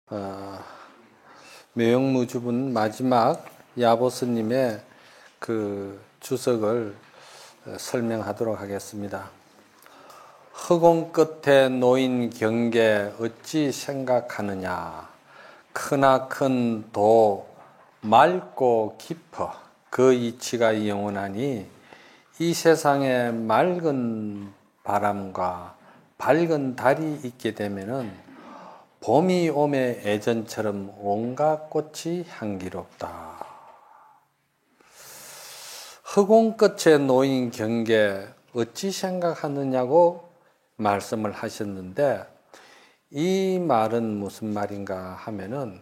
어, 묘영무주분 마지막 야보스님의 그 주석을 설명하도록 하겠습니다. 허공 끝에 놓인 경계 어찌 생각하느냐. 크나큰 도 맑고 깊어 그 이치가 영원하니 이 세상에 맑은 바람과 밝은 달이 있게 되면은 봄이 오매 애전처럼 온갖 꽃이 향기롭다. 허공 끝에 놓인 경계 어찌 생각하느냐고 말씀을 하셨는데, 이 말은 무슨 말인가 하면은,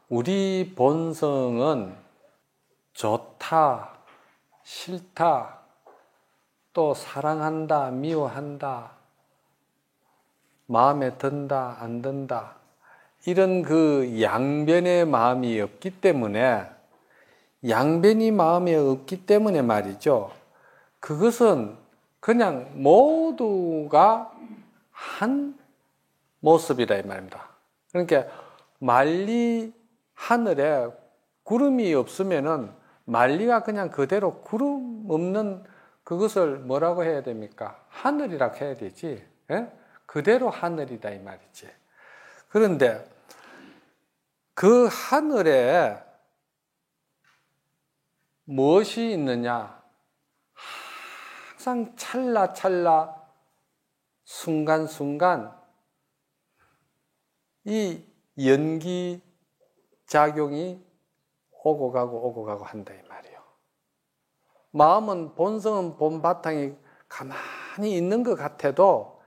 우리 본성은 좋다, 싫다, 또 사랑한다, 미워한다, 마음에 든다, 안 든다, 이런 그 양변의 마음이 없기 때문에, 양변이 마음에 없기 때문에 말이죠. 그것은 그냥 모두가 한 모습이다 이 말입니다. 그러니까 만리 하늘에 구름이 없으면은 만리가 그냥 그대로 구름 없는 그것을 뭐라고 해야 됩니까? 하늘이라고 해야 되지. 예? 그대로 하늘이다 이 말이지. 그런데 그 하늘에 무엇이 있느냐? 항상 찰나찰나 순간순간 이 연기 작용이 오고 가고 한다 이 말이에요. 마음은 본성은 본바탕이 가만히 있는 것 같아도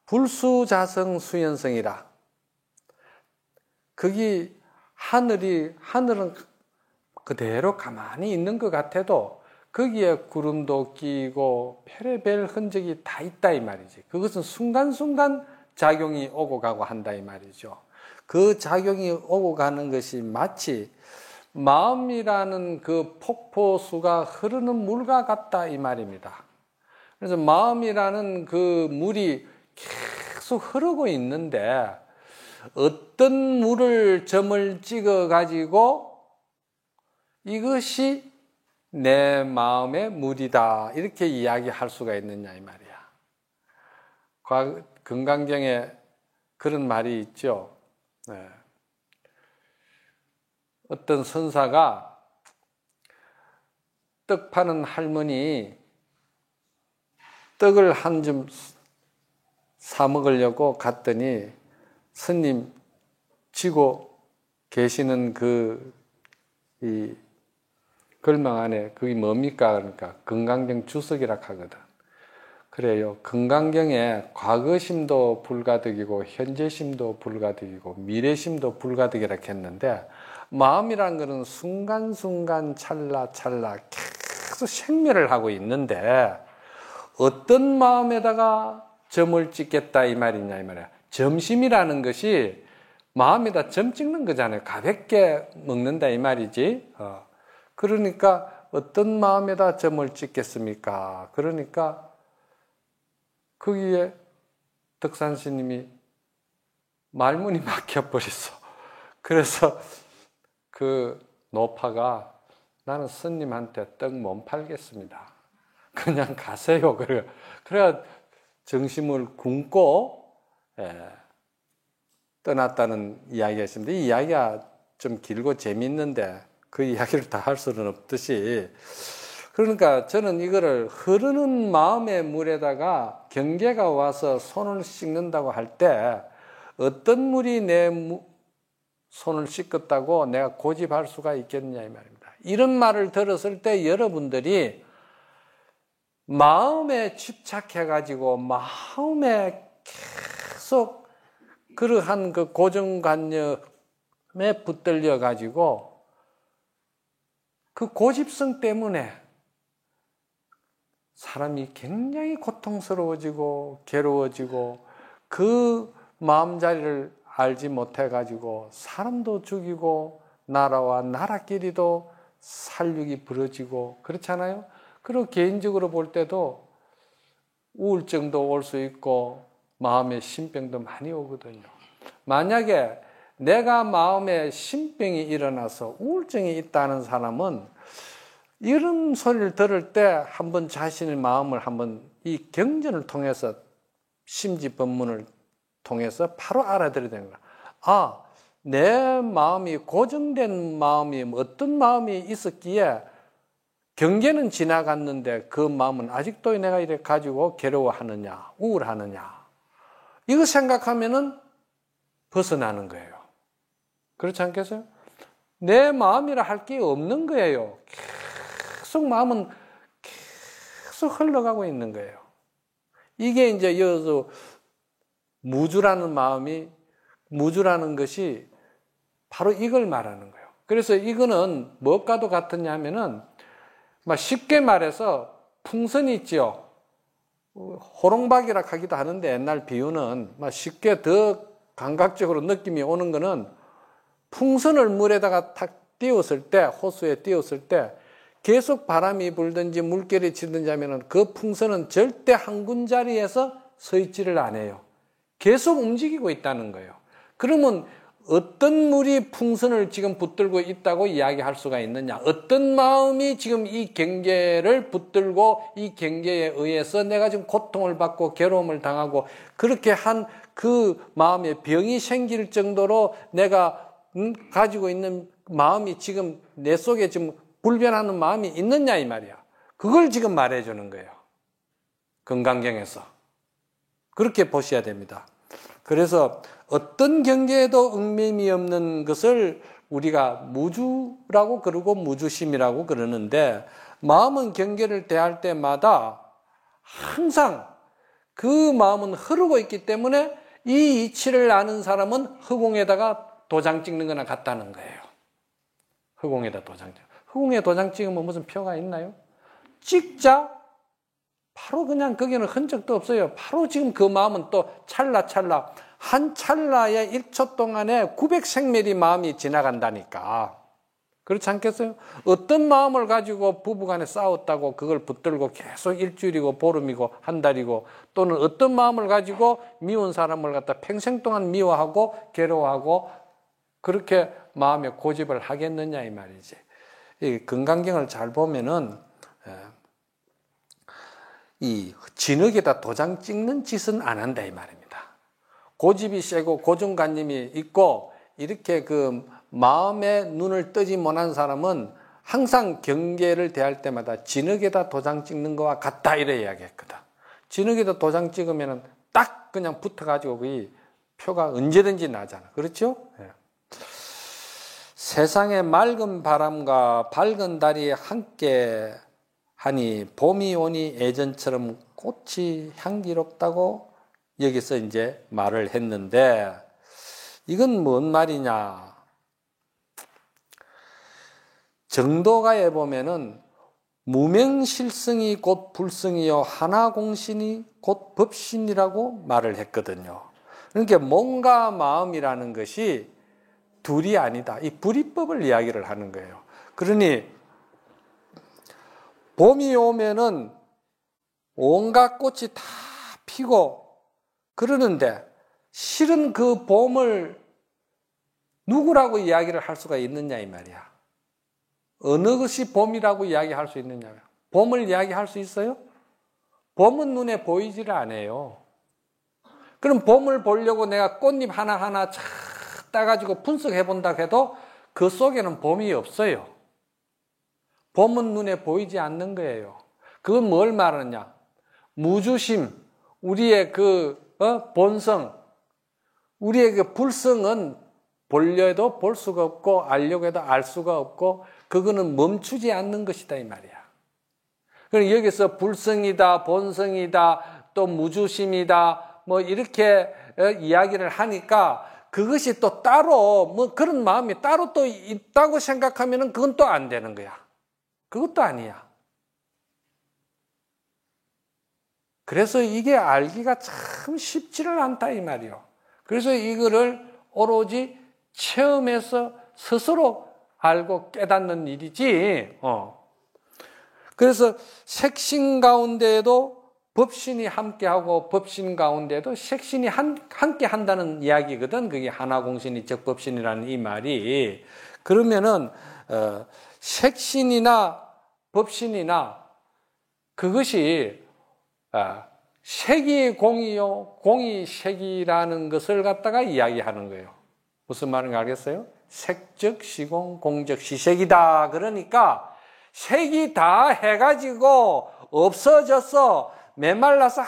불수자성 수연성이라. 거기 하늘은 그대로 가만히 있는 것 같아도 거기에 구름도 끼고 별의별 흔적이 다 있다 이 말이지. 그것은 순간순간 작용이 오고 가고 한다 이 말이죠. 그 작용이 오고 가는 것이 마치 마음이라는 그 폭포수가 흐르는 물과 같다 이 말입니다. 그래서 마음이라는 그 물이 계속 흐르고 있는데, 어떤 물을 점을 찍어 가지고 이것이 내 마음의 물이다 이렇게 이야기할 수가 있느냐 이 말이야. 금강경에 그런 말이 있죠. 네. 어떤 선사가 떡 파는 할머니 떡을 한 줌 사 먹으려고 갔더니 스님 쥐고 계시는 이 걸망 안에 그게 뭡니까? 그러니까 금강경 주석이라 하거든. 그래요. 금강경에 과거심도 불가득이고 현재심도 불가득이고 미래심도 불가득이라 했는데, 마음이란 것은 순간순간 찰나찰나 계속 생멸을 하고 있는데, 어떤 마음에다가 점을 찍겠다 이 말이냐 이 말이야. 점심이라는 것이 마음에다 점 찍는 거잖아요. 가볍게 먹는다 이 말이지. 그러니까 어떤 마음에다 점을 찍겠습니까? 그러니까 거기에 덕산 스님이 말문이 막혀버렸어. 그래서 그 노파가 나는 스님한테 떡 못 팔겠습니다. 그냥 가세요. 그래야 정심을 굶고 떠났다는 이야기가 있습니다. 이 이야기가 좀 길고 재미있는데 그 이야기를 다 할 수는 없듯이, 그러니까 저는 이거를 흐르는 마음의 물에다가 경계가 와서 손을 씻는다고 할 때 어떤 물이 내 손을 씻었다고 내가 고집할 수가 있겠느냐 이 말입니다. 이런 말을 들었을 때 여러분들이 마음에 집착해가지고 마음에 계속 그러한 그 고정관념에 붙들려가지고 그 고집성 때문에 사람이 굉장히 고통스러워지고 괴로워지고 그 마음자리를 알지 못해가지고 사람도 죽이고 나라와 나라끼리도 살육이 벌어지고 그렇잖아요. 그리고 개인적으로 볼 때도 우울증도 올 수 있고 마음의 신병도 많이 오거든요. 만약에 내가 마음에 신병이 일어나서 우울증이 있다는 사람은 이런 소리를 들을 때 한번 자신의 마음을 한번 이 경전을 통해서 심지법문을 통해서 바로 알아들어야 되는 거야. 아, 내 마음이 고정된 마음이 어떤 마음이 있었기에 경계는 지나갔는데 그 마음은 아직도 내가 이렇게 가지고 괴로워하느냐, 우울하느냐. 이거 생각하면은 벗어나는 거예요. 그렇지 않겠어요? 내 마음이라 할 게 없는 거예요. 계속 마음은 계속 흘러가고 있는 거예요. 이게 이제 여기서 무주라는 마음이, 무주라는 것이 바로 이걸 말하는 거예요. 그래서 이거는 무엇과도 같으냐 하면은 쉽게 말해서 풍선이 있죠. 호롱박이라 하기도 하는데 옛날 비유는 쉽게 더 감각적으로 느낌이 오는 거는 풍선을 물에다가 탁 띄웠을 때, 호수에 띄웠을 때 계속 바람이 불든지 물결이 치든지 하면은 그 풍선은 절대 한 군자리에서 서 있지를 않아요. 계속 움직이고 있다는 거예요. 그러면 어떤 물이 풍선을 지금 붙들고 있다고 이야기할 수가 있느냐? 어떤 마음이 지금 이 경계를 붙들고 이 경계에 의해서 내가 지금 고통을 받고 괴로움을 당하고 그렇게 한 그 마음에 병이 생길 정도로 내가 가지고 있는 마음이 지금 내 속에 지금 불변하는 마음이 있느냐 이 말이야. 그걸 지금 말해주는 거예요. 건강경에서. 그렇게 보셔야 됩니다. 그래서 어떤 경계에도 얽매임이 없는 것을 우리가 무주라고 그러고 무주심이라고 그러는데 마음은 경계를 대할 때마다 항상 그 마음은 흐르고 있기 때문에 이 이치를 아는 사람은 허공에다가 도장 찍는 거나 같다는 거예요. 허공에다 도장 찍는. 허공에 도장 찍으면 무슨 표가 있나요? 찍자 바로 그냥 거기는 흔적도 없어요. 바로 지금 그 마음은 또 찰나찰나 한 찰나에 1초 동안에 900생멸이 마음이 지나간다니까. 그렇지 않겠어요? 어떤 마음을 가지고 부부간에 싸웠다고 그걸 붙들고 계속 일주일이고 보름이고 한 달이고 또는 어떤 마음을 가지고 미운 사람을 갖다 평생 동안 미워하고 괴로워하고 그렇게 마음에 고집을 하겠느냐 이 말이지. 이 건강경을 잘 보면은 이 진흙에다 도장 찍는 짓은 안 한다 이 말입니다. 고집이 세고 고정관념이 있고 이렇게 그 마음에 눈을 뜨지 못한 사람은 항상 경계를 대할 때마다 진흙에다 도장 찍는 거와 같다 이래 이야기했거든. 진흙에다 도장 찍으면 딱 그냥 붙어가지고 그 표가 언제든지 나잖아. 그렇죠? 예. 세상에 맑은 바람과 밝은 달이 함께 하니 봄이 오니 예전처럼 꽃이 향기롭다고 여기서 이제 말을 했는데 이건 뭔 말이냐? 정도가에 보면은 무명실성이 곧 불성이요 하나공신이 곧 법신이라고 말을 했거든요. 그러니까 몸과 마음이라는 것이 둘이 아니다. 이 불이법을 이야기를 하는 거예요. 그러니 봄이 오면은 온갖 꽃이 다 피고 그러는데 실은 그 봄을 누구라고 이야기를 할 수가 있느냐 이 말이야. 어느 것이 봄이라고 이야기할 수 있느냐. 봄을 이야기할 수 있어요? 봄은 눈에 보이지를 않아요. 그럼 봄을 보려고 내가 꽃잎 하나하나 착 따가지고 분석해 본다 해도 그 속에는 봄이 없어요. 봄은 눈에 보이지 않는 거예요. 그건 뭘 말하느냐? 무주심, 우리의 그 본성, 우리의 그 불성은 보려도 볼 수가 없고 알려고 해도 알 수가 없고 그거는 멈추지 않는 것이다 이 말이야. 그럼 여기서 불성이다, 본성이다, 또 무주심이다, 뭐 이렇게 이야기를 하니까 그것이 또 따로 뭐 그런 마음이 따로 또 있다고 생각하면은 그건 또 안 되는 거야. 그것도 아니야. 그래서 이게 알기가 참 쉽지를 않다 이 말이요. 그래서 이거를 오로지 체험해서 스스로 알고 깨닫는 일이지. 그래서 색신 가운데에도 법신이 함께하고 법신 가운데도 색신이 함께 한다는 이야기거든. 그게 하나공신이 적법신이라는 이 말이. 그러면은 색신이나 법신이나 그것이 색이 공이요, 공이 색이라는 것을 갖다가 이야기하는 거예요. 무슨 말인지 알겠어요? 색적 시공, 공적 시색이다. 그러니까 색이 다 해가지고 없어져서 메말라서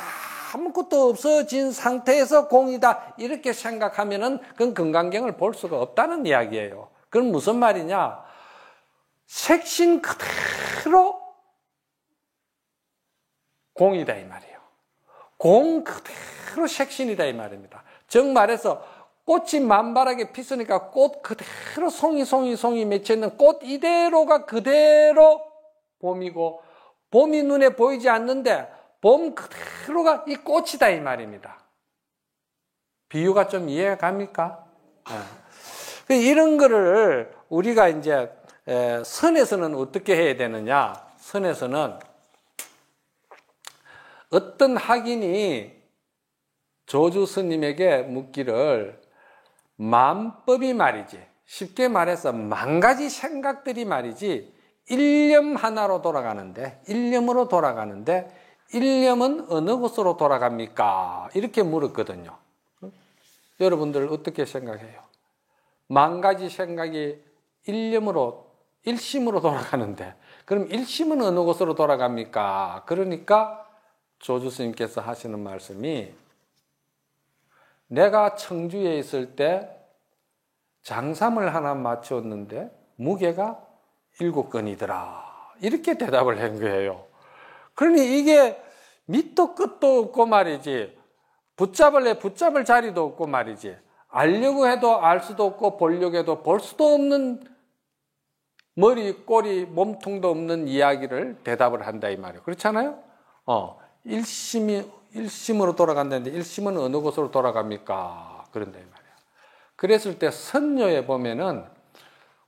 아무것도 없어진 상태에서 공이다. 이렇게 생각하면은 그건 금강경을 볼 수가 없다는 이야기예요. 그럼 무슨 말이냐? 색신 그대로 공이다 이 말이에요. 공 그대로 색신이다 이 말입니다. 즉 말해서 꽃이 만발하게 피으니까 꽃 그대로 송이 맺혀있는 꽃 이대로가 그대로 봄이고, 봄이 눈에 보이지 않는데 봄 그대로가 이 꽃이다 이 말입니다. 비유가 좀 이해가 갑니까? 이런 거를 우리가 이제 선에서는 어떻게 해야 되느냐? 선에서는 어떤 학인이 조주 스님에게 묻기를 만법이 말이지, 쉽게 말해서 만 가지 생각들이 말이지 일념 하나로 돌아가는데, 일념으로 돌아가는데 일념은 어느 곳으로 돌아갑니까? 이렇게 물었거든요. 여러분들 어떻게 생각해요? 만 가지 생각이 일심으로 돌아가는데 그럼 일심은 어느 곳으로 돌아갑니까? 그러니까 조주 스님께서 하시는 말씀이, 내가 청주에 있을 때 장삼을 하나 맞췄는데 무게가 7건이더라. 이렇게 대답을 한 거예요. 그러니 이게 밑도 끝도 없고 말이지, 붙잡을 자리도 없고 말이지, 알려고 해도 알 수도 없고 보려고 해도 볼 수도 없는 머리, 꼬리, 몸통도 없는 이야기를 대답을 한다 이 말이에요. 그렇잖아요? 일심으로 돌아간다는데 일심은 어느 곳으로 돌아갑니까? 그런다 이 말이에요. 그랬을 때 선녀에 보면은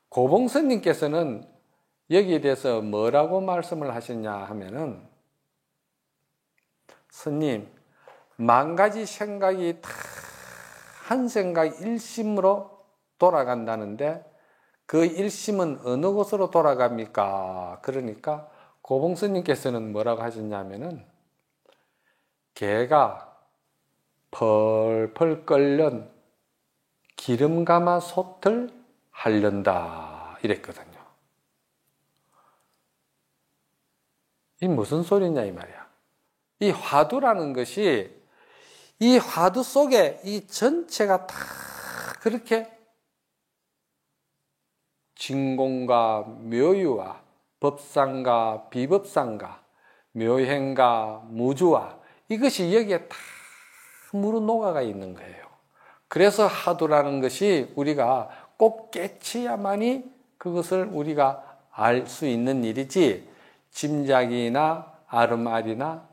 고봉스님께서는 여기에 대해서 뭐라고 말씀을 하셨냐 하면은, 스님, 만 가지 생각이 다 한 생각 일심으로 돌아간다는데 그 일심은 어느 곳으로 돌아갑니까? 그러니까 고봉스님께서는 뭐라고 하셨냐면은, 개가 펄펄 끓는 기름가마솥을 하련다 이랬거든요. 이 무슨 소리냐 이 말이야. 이 화두라는 것이, 이 화두 속에 이 전체가 다 그렇게 진공과 묘유와 법상과 비법상과 묘행과 무주와 이것이 여기에 다 무르녹아가 있는 거예요. 그래서 화두라는 것이 우리가 꼭 깨치야만이 그것을 우리가 알 수 있는 일이지, 짐작이나 아름아리나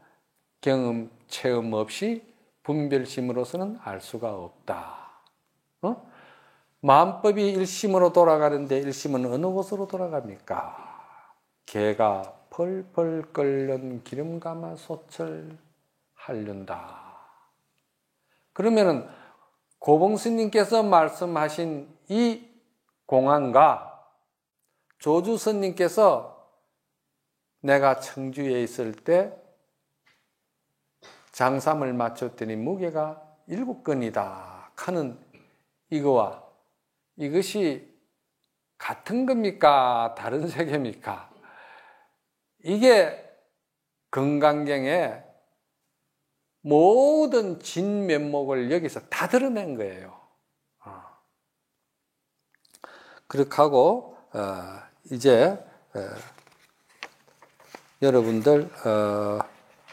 경험, 체험 없이 분별심으로서는 알 수가 없다. 마음법이 일심으로 돌아가는데 일심은 어느 곳으로 돌아갑니까? 개가 펄펄 끓는 기름가마솥을 하련다. 그러면은 고봉스님께서 말씀하신 이 공안과 조주스님께서 내가 청주에 있을 때 장삼을 맞췄더니 무게가 7건이다 하는 이거와 이것이 같은 겁니까? 다른 세계입니까? 이게 금강경의 모든 진면목을 여기서 다 드러낸 거예요. 그렇게 하고 이제 여러분들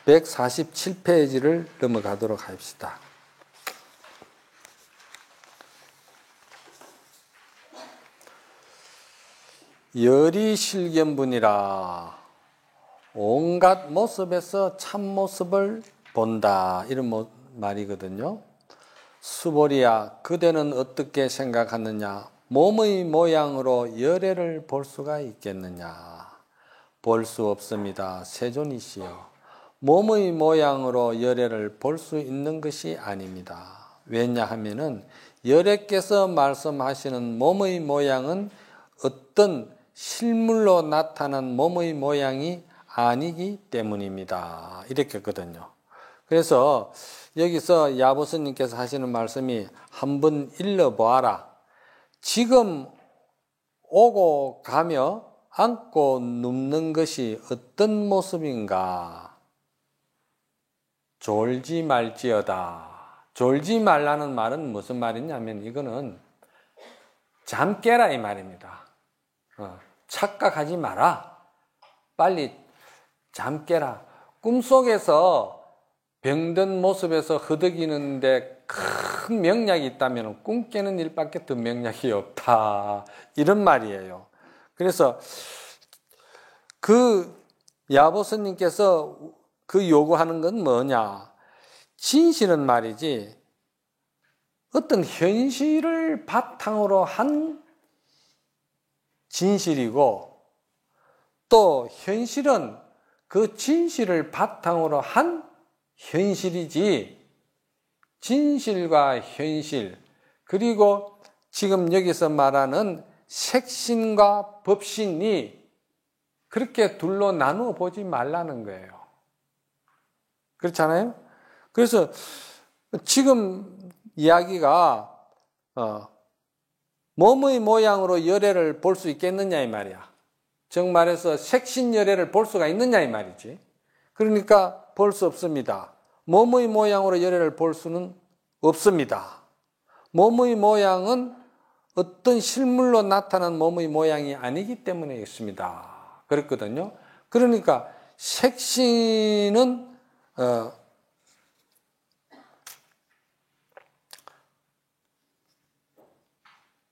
147페이지를 넘어가도록 합시다. 열이 실견분이라 온갖 모습에서 참모습을 본다, 이런 말이거든요. 수보리야, 그대는 어떻게 생각하느냐? 몸의 모양으로 열애를 볼 수가 있겠느냐? 볼 수 없습니다. 세존이시여. 몸의 모양으로 열애를 볼 수 있는 것이 아닙니다. 왜냐하면은 열애께서 말씀하시는 몸의 모양은 어떤 실물로 나타난 몸의 모양이 아니기 때문입니다. 이렇게 했거든요. 그래서 여기서 야보스님께서 하시는 말씀이 한번 읽어보아라. 지금 오고 가며 안고 눕는 것이 어떤 모습인가? 졸지 말지어다. 졸지 말라는 말은 무슨 말이냐면 이거는 잠 깨라 이 말입니다. 착각하지 마라. 빨리 잠 깨라. 꿈속에서 병든 모습에서 흐득이는데 큰 명약이 있다면 꿈 깨는 일밖에 더 명약이 없다. 이런 말이에요. 그래서 그 야보스님께서 그 요구하는 건 뭐냐? 진실은 말이지 어떤 현실을 바탕으로 한 진실이고 또 현실은 그 진실을 바탕으로 한 현실이지 진실과 현실 그리고 지금 여기서 말하는 색신과 법신이 그렇게 둘로 나누어 보지 말라는 거예요. 그렇잖아요? 그래서 지금 이야기가 몸의 모양으로 열애를 볼 수 있겠느냐 이 말이야. 즉 말해서 색신 열애를 볼 수가 있느냐 이 말이지. 그러니까 볼 수 없습니다. 몸의 모양으로 열애를 볼 수는 없습니다. 몸의 모양은 어떤 실물로 나타난 몸의 모양이 아니기 때문에 있습니다. 그렇거든요. 그러니까 색신은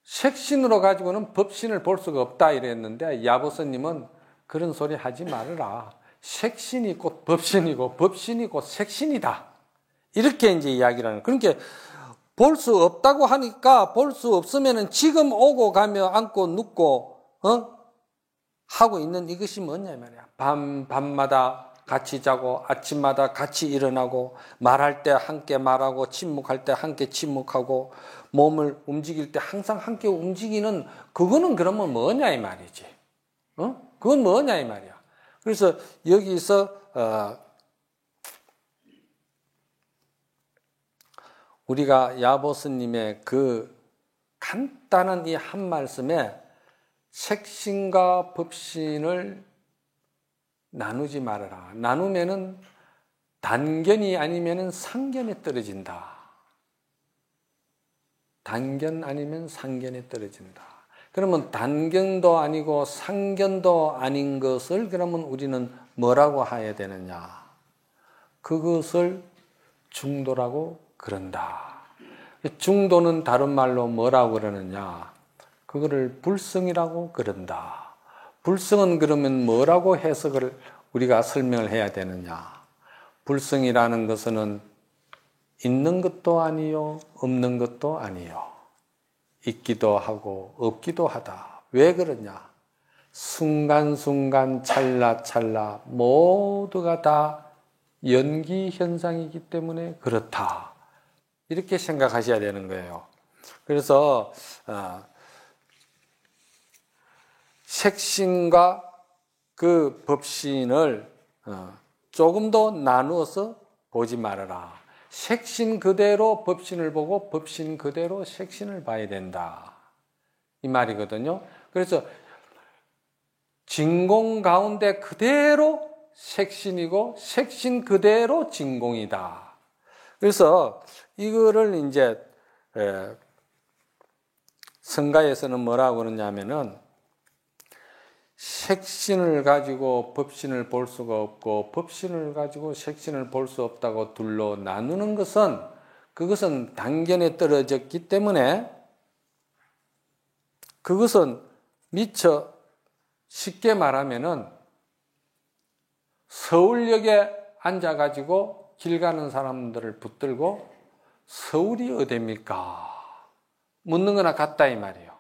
색신으로 가지고는 법신을 볼 수가 없다 이랬는데 야보스님은 그런 소리 하지 말아라. 색신이 곧 법신이고 법신이 곧 색신이다. 이렇게 이제 이야기를 하는. 그러니까 볼 수 없다고 하니까 볼 수 없으면은 지금 오고 가며 앉고 눕고 하고 있는 이것이 뭐냐 말이야. 밤마다 같이 자고 아침마다 같이 일어나고 말할 때 함께 말하고 침묵할 때 함께 침묵하고 몸을 움직일 때 항상 함께 움직이는 그거는 그러면 뭐냐 이 말이지. 그건 뭐냐 이 말이야. 그래서 여기서 우리가 야보스님의 그 간단한 이 한 말씀에 색신과 법신을 나누지 말아라. 나누면은 단견이 아니면은 상견에 떨어진다. 단견 아니면 상견에 떨어진다. 그러면 단견도 아니고 상견도 아닌 것을 그러면 우리는 뭐라고 해야 되느냐? 그것을 중도라고 그런다. 중도는 다른 말로 뭐라고 그러느냐? 그거를 불성이라고 그런다. 불성은 그러면 뭐라고 해석을 우리가 설명을 해야 되느냐? 불성이라는 것은 있는 것도 아니요, 없는 것도 아니요. 있기도 하고 없기도 하다. 왜 그러냐? 순간순간 찰나찰나 모두가 다 연기 현상이기 때문에 그렇다. 이렇게 생각하셔야 되는 거예요. 그래서 색신과 그 법신을 조금 더 나누어서 보지 말아라. 색신 그대로 법신을 보고 법신 그대로 색신을 봐야 된다. 이 말이거든요. 그래서 진공 가운데 그대로 색신이고 색신 그대로 진공이다. 그래서 이거를 이제 성가에서는 뭐라고 그러냐면은 색신을 가지고 법신을 볼 수가 없고 법신을 가지고 색신을 볼 수 없다고 둘로 나누는 것은 그것은 단견에 떨어졌기 때문에 그것은 미처 쉽게 말하면은 서울역에 앉아가지고 길 가는 사람들을 붙들고 서울이 어디입니까? 묻는 거나 같다 이 말이에요.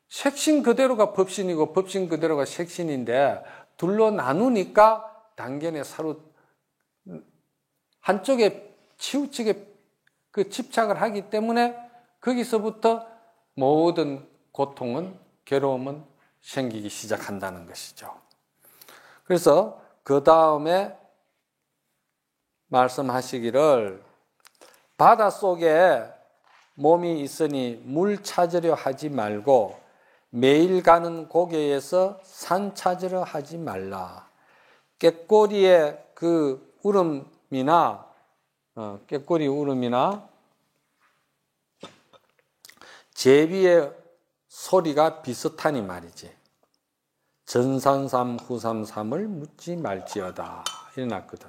색신 그대로가 법신이고 법신 그대로가 색신인데 둘로 나누니까 단견에 한쪽에 치우치게 그 집착을 하기 때문에 거기서부터 모든 고통은, 괴로움은 생기기 시작한다는 것이죠. 그래서 그 다음에 말씀하시기를 바닷속에 몸이 있으니 물 찾으려 하지 말고 매일 가는 고개에서 산 찾으려 하지 말라. 꾀꼬리의 그 울음이나 꾀꼬리 울음이나 제비의 소리가 비슷하니 말이지. 전삼삼 후삼삼을 묻지 말지어다. 이래놨거든.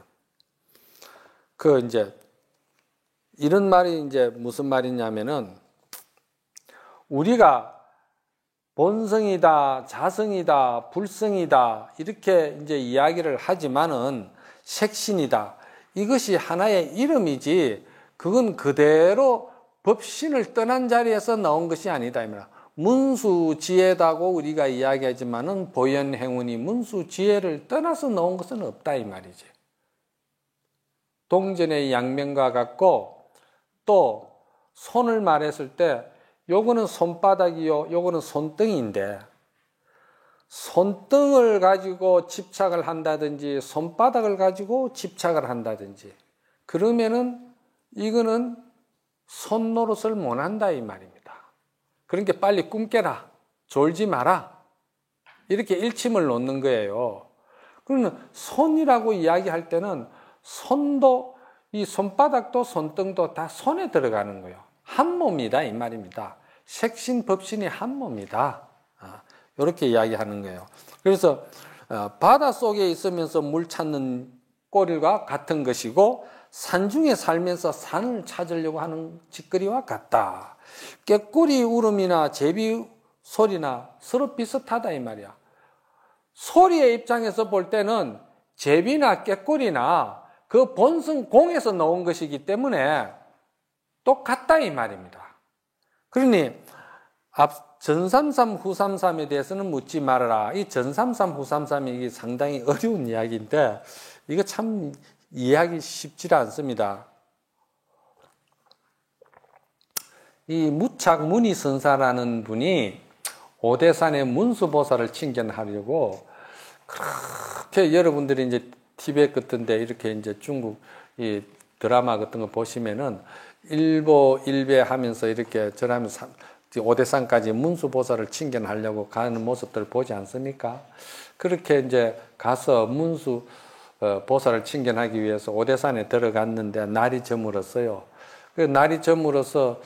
이제 이런 말이 이제 무슨 말이냐면은 우리가 본성이다, 자성이다, 불성이다 이렇게 이제 이야기를 하지만은 색신이다. 이것이 하나의 이름이지 그건 그대로 법신을 떠난 자리에서 나온 것이 아니다. 문수지혜다고 우리가 이야기하지만은 보현행운이 문수지혜를 떠나서 나온 것은 없다 이 말이지. 동전의 양면과 같고 또 손을 말했을 때 요거는 손바닥이요, 요거는 손등인데 손등을 가지고 집착을 한다든지 손바닥을 가지고 집착을 한다든지 그러면은 이거는 손 노릇을 못 한다 이 말입니다. 그러니까 빨리 꿈 깨라, 졸지 마라 이렇게 일침을 놓는 거예요. 그러면 손이라고 이야기할 때는 손도 이 손바닥도 손등도 다 손에 들어가는 거예요. 한 몸이다 이 말입니다. 색신 법신이 한 몸이다. 이렇게 이야기하는 거예요. 그래서 바닷속에 있으면서 물 찾는 꼴과 같은 것이고 산중에 살면서 산을 찾으려고 하는 짓거리와 같다. 꾀꼬리 울음이나 제비 소리나 서로 비슷하다 이 말이야. 소리의 입장에서 볼 때는 제비나 꾀꼬리나 그 본성 공에서 나온 것이기 때문에 똑같다 이 말입니다. 그러니 전삼삼 후삼삼에 대해서는 묻지 말아라. 이 전삼삼 후삼삼이 상당히 어려운 이야기인데 이거 참 이해하기 쉽지 않습니다. 이 무착 문의선사라는 분이 오대산의 문수보살을 칭견하려고 그렇게 여러분들이 이제 티베트 같은데 이렇게 이제 중국 이 드라마 같은 거 보시면은 일보 일배하면서 이렇게 절하면서 오대산까지 문수보살을 칭견하려고 가는 모습들을 보지 않습니까? 그렇게 이제 가서 문수 보살을 칭견하기 위해서 오대산에 들어갔는데 날이 저물었어요. 그 날이 저물어서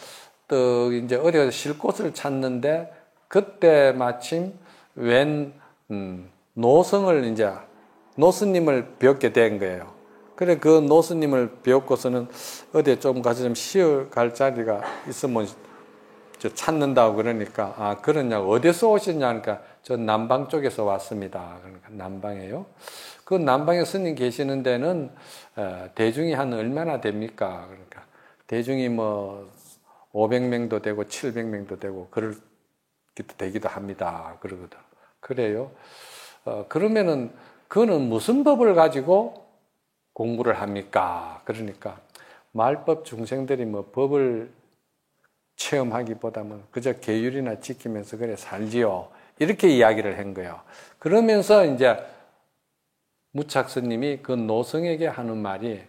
또 이제 어디 쉴 곳을 찾는데 그때 마침 웬 노성을 이제 노스님을 뵙게 된 거예요. 그래 그 노스님을 뵙고서는 어디에 좀 가서 좀 쉬어갈 자리가 있으면 찾는다고 그러니까 아 그러냐고 어디서 오셨냐 하니까 저 남방 쪽에서 왔습니다. 그러니까 남방에요. 그 남방에 스님 계시는 데는 대중이 한 얼마나 됩니까? 그러니까 대중이 뭐 500명도 되고 700명도 되고 그럴 되기도 합니다. 그러거든. 그래요. 그러면은 그거는 무슨 법을 가지고 공부를 합니까? 그러니까 말법 중생들이 뭐 법을 체험하기보다는 그저 계율이나 지키면서 그래 살지요. 이렇게 이야기를 한 거예요. 그러면서 이제 무착 스님이 그 노성에게 하는 말이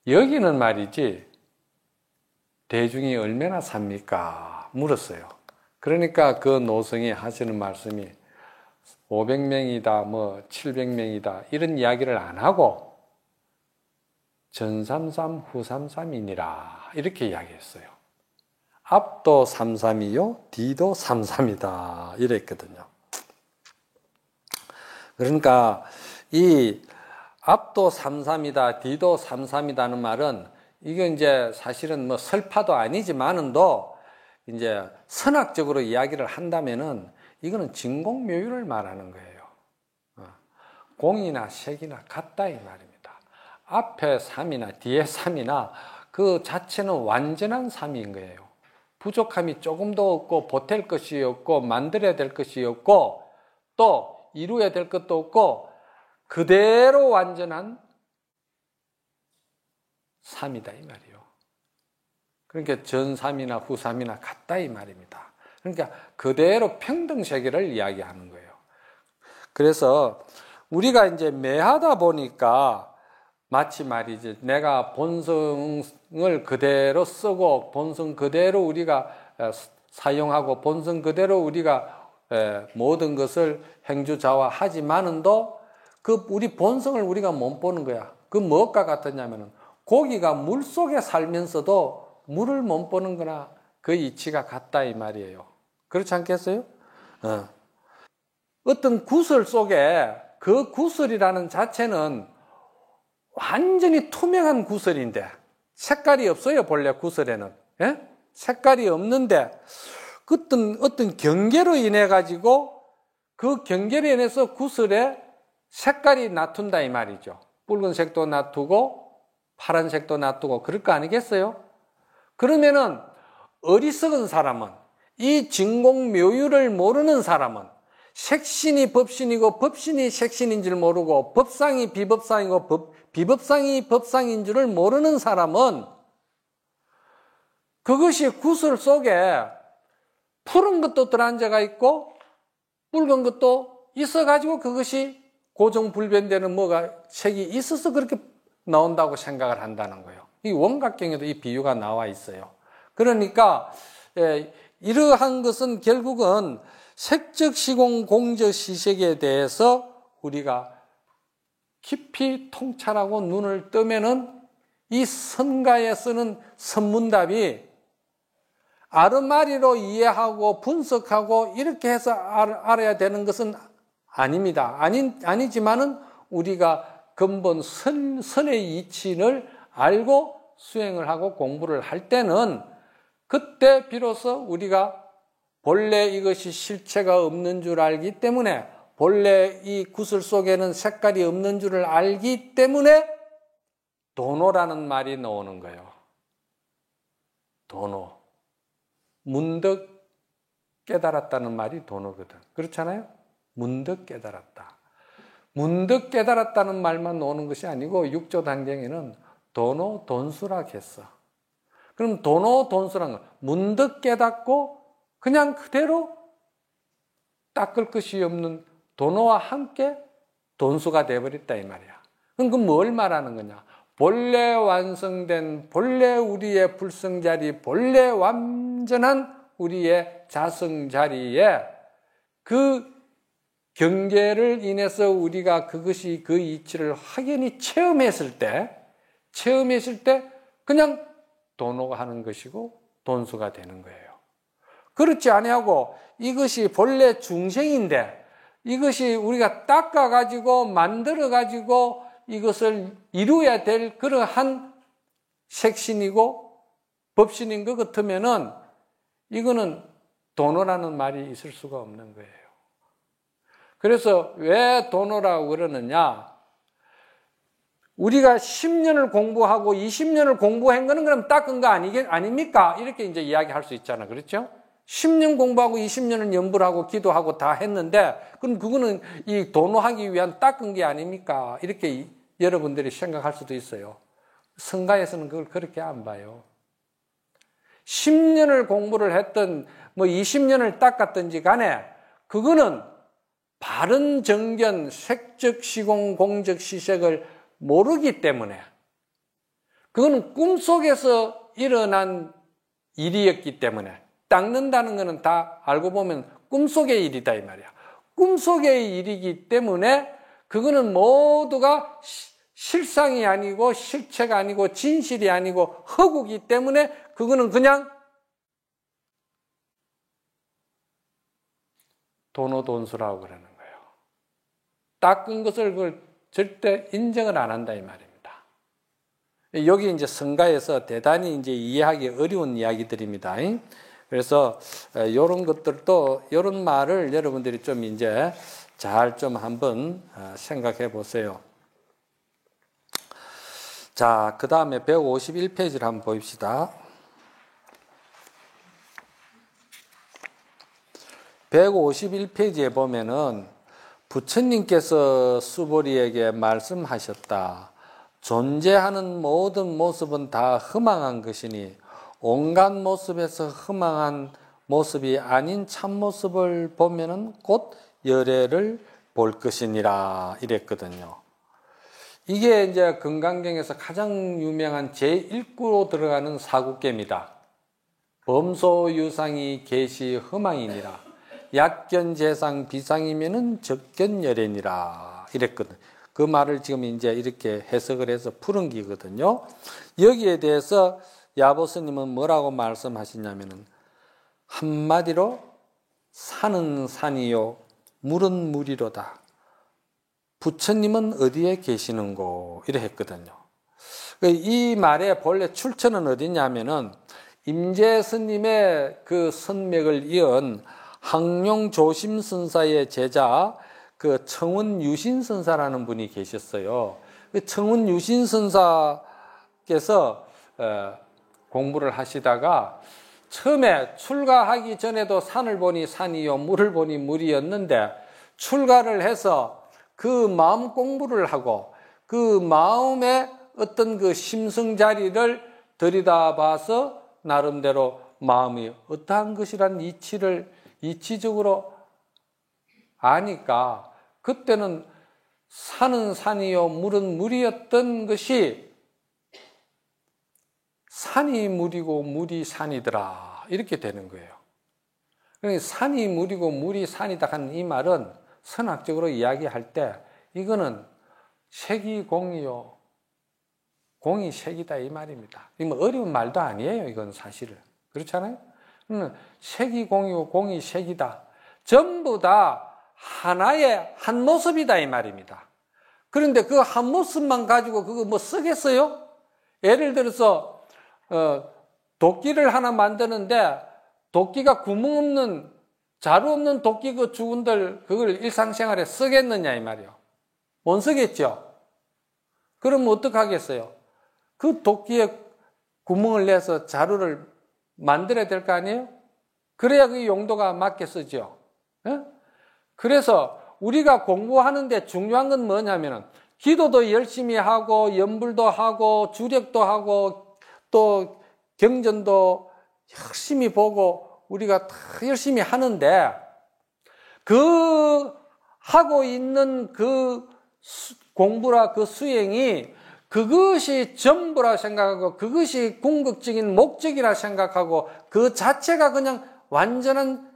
여기는 말이지 대중이 얼마나 삽니까? 물었어요. 그러니까 그 노성이 하시는 말씀이 500명이다, 뭐 700명이다 이런 이야기를 안 하고 전삼삼 후삼삼이니라 이렇게 이야기했어요. 앞도 삼삼이요, 뒤도 삼삼이다 이랬거든요. 그러니까 이 앞도 삼삼이다, 뒤도 삼삼이다는 말은 이게 이제 사실은 뭐 설파도 아니지만은도 이제 선학적으로 이야기를 한다면은 이거는 진공묘유를 말하는 거예요. 공이나 색이나 같다 이 말입니다. 앞에 삼이나 뒤에 삼이나 그 자체는 완전한 삼인 거예요. 부족함이 조금도 없고 보탤 것이 없고 만들어야 될 것이 없고 또 이루어야 될 것도 없고 그대로 완전한 삼이다 이 말이요. 그러니까 전삼이나 후삼이나 같다 이 말입니다. 그러니까 그대로 평등 세계를 이야기하는 거예요. 그래서 우리가 이제 매하다 보니까 마치 말이지 내가 본성을 그대로 쓰고 본성 그대로 우리가 사용하고 본성 그대로 우리가 모든 것을 행주자화하지만은도 그 우리 본성을 우리가 못 보는 거야. 그 무엇과 같았냐면은 고기가 물 속에 살면서도 물을 못 보는 거나 그 이치가 같다 이 말이에요. 그렇지 않겠어요? 어떤 구슬 속에 그 구슬이라는 자체는 완전히 투명한 구슬인데 색깔이 없어요. 본래 구슬에는. 예? 색깔이 없는데 어떤 경계로 인해 가지고 그 경계로 인해서 구슬에 색깔이 나툰다 이 말이죠. 붉은색도 나투고 파란색도 나투고 그럴 거 아니겠어요? 그러면은 어리석은 사람은 이 진공묘유를 모르는 사람은 색신이 법신이고 법신이 색신인 줄 모르고 법상이 비법상이고 비법상이 법상인 줄을 모르는 사람은 그것이 구슬 속에 푸른 것도 들어앉아가 있고 붉은 것도 있어가지고 그것이 고정불변되는 뭐가 색이 있어서 그렇게 나온다고 생각을 한다는 거예요. 이 원각경에도 이 비유가 나와 있어요. 그러니까 이러한 것은 결국은 색적 시공 공적 시색에 대해서 우리가 깊이 통찰하고 눈을 뜨면은 이 선가에 쓰는 선문답이 아르마리로 이해하고 분석하고 이렇게 해서 알아야 되는 것은 아닙니다. 아니지만은 우리가 근본 선의 이치를 알고 수행을 하고 공부를 할 때는 그때 비로소 우리가 본래 이것이 실체가 없는 줄 알기 때문에 본래 이 구슬 속에는 색깔이 없는 줄을 알기 때문에 도노라는 말이 나오는 거예요. 도노. 문득 깨달았다는 말이 도노거든. 그렇잖아요? 문득 깨달았다. 문득 깨달았다는 말만 나오는 것이 아니고 육조 단경에는 도노 돈수라 했어. 그럼 도노 돈수란 건 문득 깨닫고 그냥 그대로 닦을 것이 없는 도노와 함께 돈수가 되어버렸다 이 말이야. 그럼 그 뭘 말하는 거냐? 본래 완성된 본래 우리의 불성자리 본래 완전한 우리의 자성자리에 그 경계를 인해서 우리가 그것이 그 이치를 확연히 체험했을 때 그냥 도노가 하는 것이고 돈수가 되는 거예요. 그렇지 아니하고 이것이 본래 중생인데 이것이 우리가 닦아가지고 만들어가지고 이것을 이루어야 될 그러한 색신이고 법신인 것 같으면은 이거는 도노라는 말이 있을 수가 없는 거예요. 그래서 왜 도노라고 그러느냐? 우리가 10년을 공부하고 20년을 공부한 거는 그럼 닦은 거 아닙니까? 이렇게 이제 이야기할 수 있잖아. 그렇죠? 10년 공부하고 20년을 연불 하고 기도하고 다 했는데 그럼 그거는 이 도노하기 위한 닦은 게 아닙니까? 이렇게 여러분들이 생각할 수도 있어요. 성가에서는 그걸 그렇게 안 봐요. 10년을 공부를 했든 뭐 20년을 닦았든지 간에 그거는 바른 정견, 색적 시공, 공적 시색을 모르기 때문에 그거는 꿈속에서 일어난 일이었기 때문에 닦는다는 것은 다 알고 보면 꿈속의 일이다 이 말이야. 꿈속의 일이기 때문에 그거는 모두가 실상이 아니고 실체가 아니고 진실이 아니고 허구기 때문에 그거는 그냥 도노돈수라고 그러는 거예요. 닦은 것을 그걸 절대 인정을 안 한다 이 말입니다. 여기 이제 성가에서 대단히 이제 이해하기 어려운 이야기들입니다. 그래서 이런 것들도 이런 말을 여러분들이 좀 이제 잘 좀 한번 생각해 보세요. 자, 그 다음에 151페이지를 한번 보입시다. 151페이지에 보면은 부처님께서 수보리에게 말씀하셨다. 존재하는 모든 모습은 다 허망한 것이니 온갖 모습에서 허망한 모습이 아닌 참모습을 보면은 곧 열애를 볼 것이니라 이랬거든요. 이게 이제 금강경에서 가장 유명한 제1구로 들어가는 사구계입니다. 범소유상이 계시 허망이니라. 약견재상 비상이면은 적견열애니라 이랬거든. 그 말을 지금 이제 이렇게 해석을 해서 푸른 기거든요. 여기에 대해서 야보스님은 뭐라고 말씀하시냐면은 한마디로 산은 산이요 물은 물이로다. 부처님은 어디에 계시는고 이래 했거든요. 이 말의 본래 출처는 어디냐면은 임재스님의 그 선맥을 이은 항룡조심선사의 제자 그 청운유신선사라는 분이 계셨어요. 그 청운유신선사께서 공부를 하시다가 처음에 출가하기 전에도 산을 보니 산이요 물을 보니 물이었는데 출가를 해서 그 마음 공부를 하고 그 마음의 어떤 그 심성자리를 들여다봐서 나름대로 마음이 어떠한 것이란 이치를 이치적으로 아니까 그때는 산은 산이요 물은 물이었던 것이 산이 물이고 물이 산이더라 이렇게 되는 거예요. 그러니까 산이 물이고 물이 산이다 하는 이 말은 선학적으로 이야기할 때 이거는 색이 공이요 공이 색이다 이 말입니다. 이 뭐 어려운 말도 아니에요. 이건 사실은 그렇잖아요. 색이 공이고 공이 색이다. 전부 다 하나의 한 모습이다 이 말입니다. 그런데 그 한 모습만 가지고 그거 뭐 쓰겠어요? 예를 들어서 도끼를 하나 만드는데 도끼가 구멍 없는 자루 없는 도끼 그 주군들 그걸 일상생활에 쓰겠느냐 이 말이요. 못 쓰겠죠. 그러면 어떡하겠어요? 그 도끼에 구멍을 내서 자루를 만들어야 될 거 아니에요? 그래야 그 용도가 맞게 쓰죠. 그래서 우리가 공부하는데 중요한 건 뭐냐면은 기도도 열심히 하고 연불도 하고 주력도 하고 또 경전도 열심히 보고 우리가 다 열심히 하는데 그 하고 있는 그 공부라 그 수행이 그것이 전부라 생각하고 그것이 궁극적인 목적이라 생각하고 그 자체가 그냥 완전한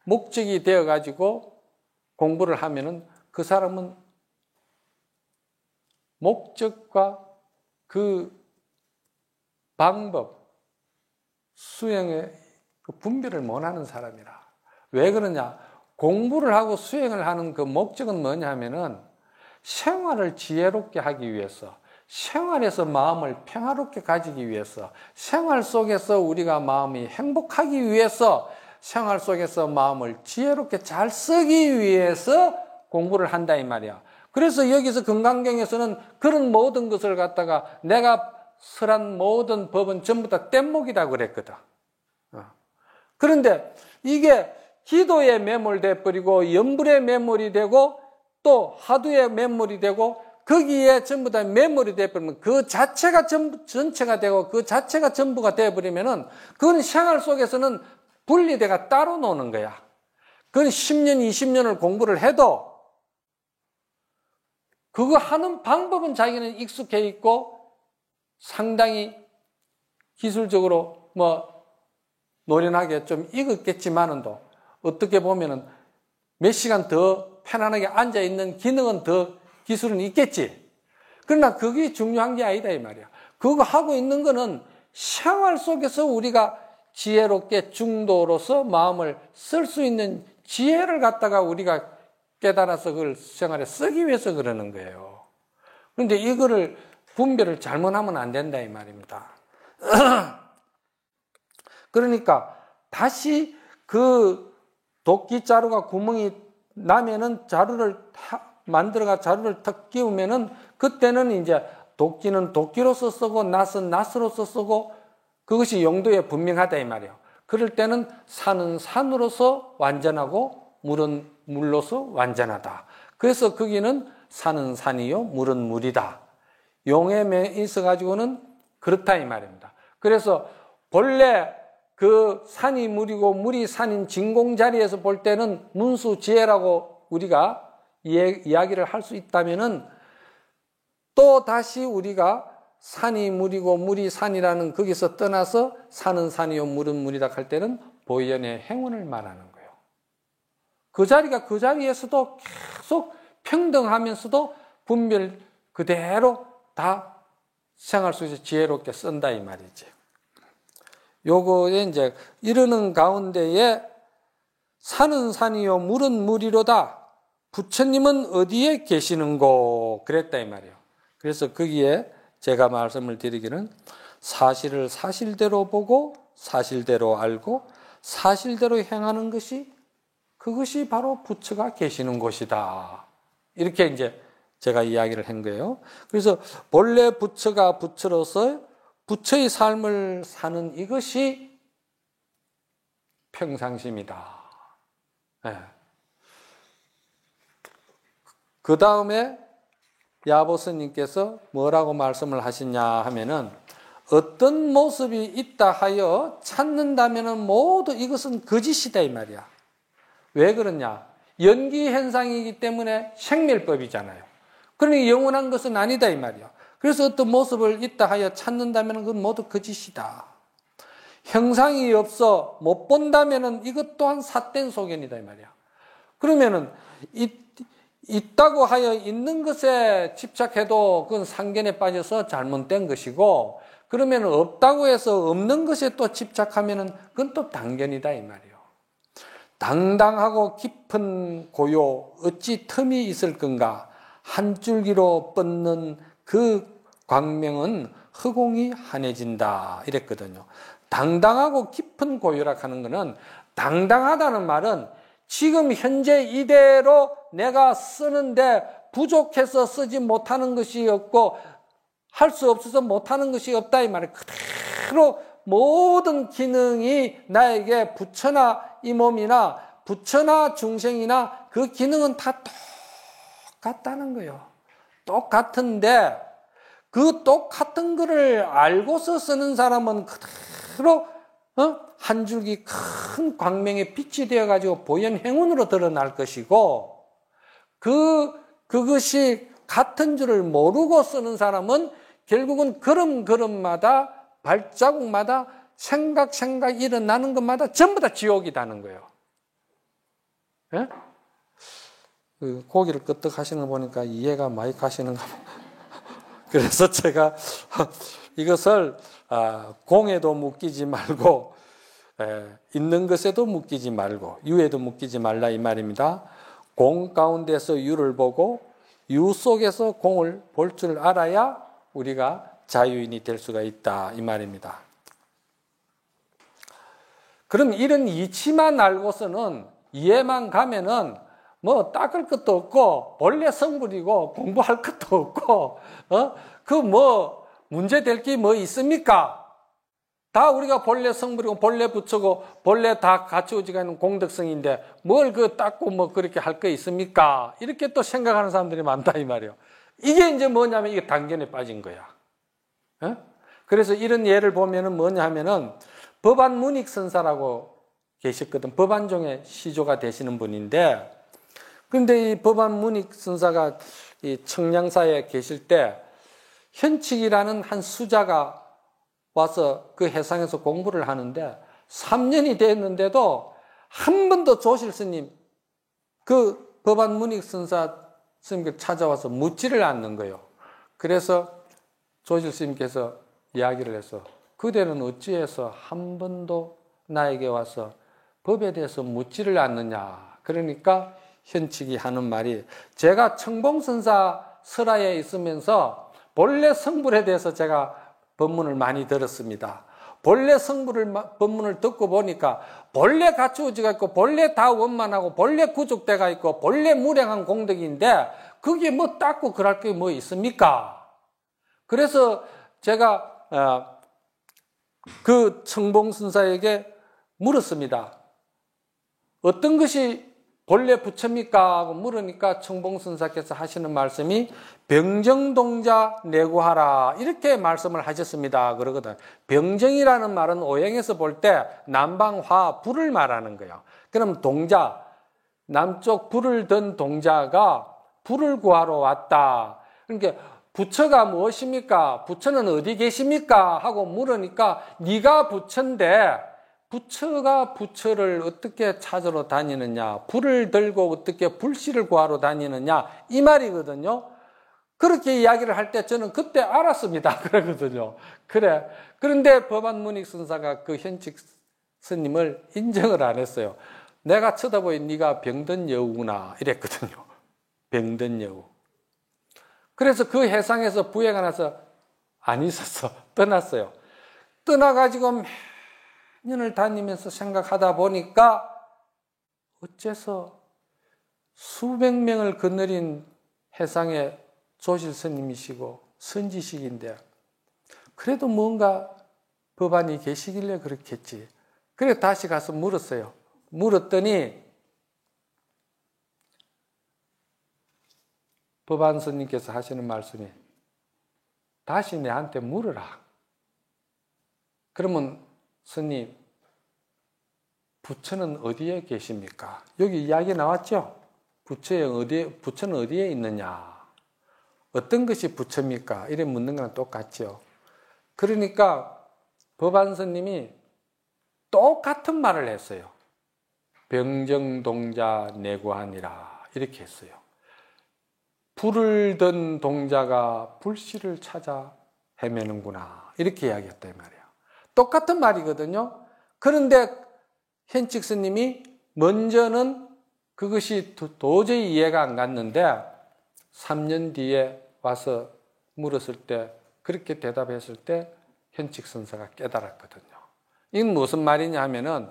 목적이 되어가지고 공부를 하면은 그 사람은 목적과 그 방법, 수행의 그 분별을 못하는 사람이라. 왜 그러냐? 공부를 하고 수행을 하는 그 목적은 뭐냐면은 생활을 지혜롭게 하기 위해서, 생활에서 마음을 평화롭게 가지기 위해서, 생활 속에서 우리가 마음이 행복하기 위해서, 생활 속에서 마음을 지혜롭게 잘 쓰기 위해서 공부를 한다 이 말이야. 그래서 여기서 금강경에서는 그런 모든 것을 갖다가 내가 설한 모든 법은 전부 다 뗏목이다 그랬거든. 그런데 이게 기도에 매몰돼 버리고 연불에 매몰이 되고 또 화두에 매몰이 되고 거기에 전부 다 매몰이 돼버리면 그 자체가 전체가 되고 그 자체가 전부가 돼버리면은 그건 생활 속에서는 분리돼가 따로 노는 거야. 그건 10년, 20년을 공부를 해도 그거 하는 방법은 자기는 익숙해 있고 상당히 기술적으로 뭐 노련하게 좀 익었겠지만은도 어떻게 보면은 몇 시간 더 편안하게 앉아 있는 기능은 더 기술은 있겠지. 그러나 그게 중요한 게 아니다 이 말이야. 그거 하고 있는 거는 생활 속에서 우리가 지혜롭게 중도로서 마음을 쓸 수 있는 지혜를 갖다가 우리가 깨달아서 그걸 생활에 쓰기 위해서 그러는 거예요. 그런데 이거를 분별을 잘못하면 안 된다 이 말입니다. 그러니까 다시 그 도끼자루가 구멍이 나면은 자루를 만들어가 자루를 탁 끼우면은 그때는 이제 도끼는 도끼로서 쓰고 낫은 낫으로서 쓰고 그것이 용도에 분명하다 이 말이에요. 그럴 때는 산은 산으로서 완전하고 물은 물로서 완전하다. 그래서 거기는 산은 산이요 물은 물이다. 용에 있어 가지고는 그렇다 이 말입니다. 그래서 본래 그 산이 물이고 물이 산인 진공 자리에서 볼 때는 문수지혜라고 우리가 이야기를 할 수 있다면은 또 다시 우리가 산이 물이고 물이 산이라는 거기서 떠나서 산은 산이요 물은 물이다 할 때는 보현의 행운을 말하는 거예요. 그 자리가 그 자리에서도 계속 평등하면서도 분별 그대로 다 생활 속에서 지혜롭게 쓴다 이 말이지. 요거에 이제 이르는 가운데에 산은 산이요 물은 물이로다. 부처님은 어디에 계시는고 그랬다 이 말이에요. 그래서 거기에 제가 말씀을 드리기는 사실을 사실대로 보고 사실대로 알고 사실대로 행하는 것이 그것이 바로 부처가 계시는 곳이다. 이렇게 이제 제가 이야기를 한 거예요. 그래서 본래 부처가 부처로서 부처의 삶을 사는 이것이 평상심이다. 네. 그 다음에 야보스님께서 뭐라고 말씀을 하시냐 하면은 어떤 모습이 있다 하여 찾는다면은 모두 이것은 거짓이다 이 말이야. 왜 그러냐? 연기 현상이기 때문에 생멸법이잖아요. 그러니 영원한 것은 아니다 이 말이야. 그래서 어떤 모습을 있다 하여 찾는다면은 그건 모두 거짓이다. 형상이 없어 못 본다면은 이것 또한 삿된 소견이다 이 말이야. 그러면은 있다고 하여 있는 것에 집착해도 그건 상견에 빠져서 잘못된 것이고 그러면 없다고 해서 없는 것에 또 집착하면은 그건 또 당견이다 이 말이에요. 당당하고 깊은 고요 어찌 틈이 있을 건가 한 줄기로 뻗는 그 광명은 허공이 환해진다 이랬거든요. 당당하고 깊은 고요라 하는 것은 당당하다는 말은 지금 현재 이대로 내가 쓰는데 부족해서 쓰지 못하는 것이 없고 할 수 없어서 못하는 것이 없다 이 말이에요. 그대로 모든 기능이 나에게 부처나 이 몸이나 부처나 중생이나 그 기능은 다 똑같다는 거예요. 똑같은데 그 똑같은 거를 알고서 쓰는 사람은 그대로 한 줄기 큰 광명의 빛이 되어가지고 보현 행운으로 드러날 것이고 그것이 같은 줄을 모르고 쓰는 사람은 결국은 걸음걸음마다 발자국마다 생각 일어나는 것마다 전부 다 지옥이라는 거예요. 예? 그 고기를 끄떡 하시는 거 보니까 이해가 많이 가시는가 봐. 그래서 제가 이것을 공에도 묶이지 말고 있는 것에도 묶이지 말고 유에도 묶이지 말라 이 말입니다. 공 가운데서 유를 보고 유 속에서 공을 볼 줄 알아야 우리가 자유인이 될 수가 있다 이 말입니다. 그럼 이런 이치만 알고서는 이해만 가면은 뭐 닦을 것도 없고 본래 성불이고 공부할 것도 없고 그 뭐 문제 될 게 뭐 있습니까? 다 우리가 본래 성불이고 본래 부처고 본래 다 갖추어지가 있는 공덕성인데 뭘 그 닦고 뭐 그렇게 할 거 있습니까? 이렇게 또 생각하는 사람들이 많다 이 말이에요. 이게 이제 뭐냐면 이게 단견에 빠진 거야. 그래서 이런 예를 보면은 뭐냐 하면은 법안 문익선사라고 계셨거든. 법안종의 시조가 되시는 분인데 그런데 이 법안 문익선사가 이 청량사에 계실 때 현칙이라는 한 수자가 와서 그 해상에서 공부를 하는데 3년이 됐는데도 한 번도 조실 스님 그 법안 문익선사 스님께 찾아와서 묻지를 않는 거예요. 그래서 조실 스님께서 이야기를 해서 그대는 어찌해서 한 번도 나에게 와서 법에 대해서 묻지를 않느냐. 그러니까 현칙이 하는 말이 제가 청봉선사 설화에 있으면서 본래 성불에 대해서 제가 법문을 많이 들었습니다. 본래 법문을 듣고 보니까 본래 갖추어지가 있고 본래 다 원만하고 본래 구족대가 있고 본래 무량한 공덕인데 그게 뭐 닦고 그럴 게 뭐 있습니까? 그래서 제가 그 청봉선사에게 물었습니다. 어떤 것이 본래 부처입니까? 하고 물으니까 청봉선사께서 하시는 말씀이 병정동자 내구하라 이렇게 말씀을 하셨습니다. 그러거든. 병정이라는 말은 오행에서 볼 때 남방화 불을 말하는 거예요. 그럼 동자, 남쪽 불을 든 동자가 불을 구하러 왔다. 그러니까 부처가 무엇입니까? 부처는 어디 계십니까? 하고 물으니까 네가 부처인데 부처가 부처를 어떻게 찾으러 다니느냐, 불을 들고 어떻게 불씨를 구하러 다니느냐 이 말이거든요. 그렇게 이야기를 할 때 저는 그때 알았습니다. 그러거든요. 그래. 그런데 법안문익선사가 그 현직 스님을 인정을 안 했어요. 내가 쳐다보니 네가 병든 여우구나 이랬거든요. 병든 여우. 그래서 그 해상에서 부해가 나서 안 있었어. 떠났어요. 떠나가지고 몇 년을 다니면서 생각하다 보니까 어째서 수백 명을 거느린 해상의 조실 스님이시고 선지식인데 그래도 뭔가 법안이 계시길래 그렇겠지. 그래 다시 가서 물었어요. 물었더니 법안 스님께서 하시는 말씀이 다시 내한테 물으라. 그러면 스님, 부처는 어디에 계십니까? 여기 이야기 나왔죠? 부처는 어디에 있느냐? 어떤 것이 부처입니까? 이래 묻는 거랑 똑같죠. 그러니까 법안 스님이 똑같은 말을 했어요. 병정동자 내구하니라 이렇게 했어요. 불을 든 동자가 불씨를 찾아 헤매는구나 이렇게 이야기했단 말이에요. 똑같은 말이거든요. 그런데 현직 스님이 먼저는 그것이 도저히 이해가 안 갔는데 3년 뒤에 와서 물었을 때 그렇게 대답했을 때 현직 선사가 깨달았거든요. 이건 무슨 말이냐 하면은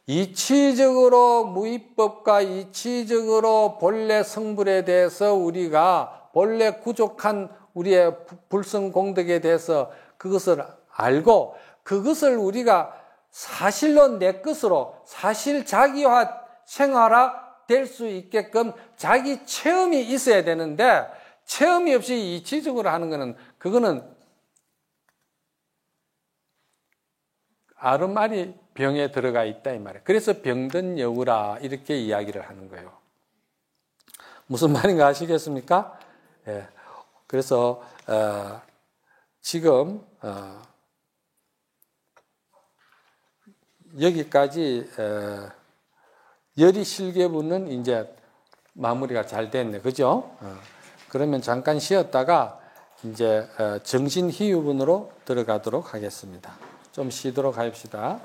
이치적으로 무위법과 이치적으로 본래 성불에 대해서 우리가 본래 구족한 우리의 불성공덕에 대해서 그것을 알고 그것을 우리가 사실로 내 것으로 사실 자기화 생활화 될 수 있게끔 자기 체험이 있어야 되는데 체험이 없이 이치적으로 하는 거는 그거는 아르마리 병에 들어가 있다 이 말이에요. 그래서 병든 여우라 이렇게 이야기를 하는 거예요. 무슨 말인가 아시겠습니까? 예. 그래서 지금 여기까지 열이실계부는 이제 마무리가 잘 됐네, 그죠? 그러면 잠깐 쉬었다가 이제 정신희유분으로 들어가도록 하겠습니다. 좀 쉬도록 합시다.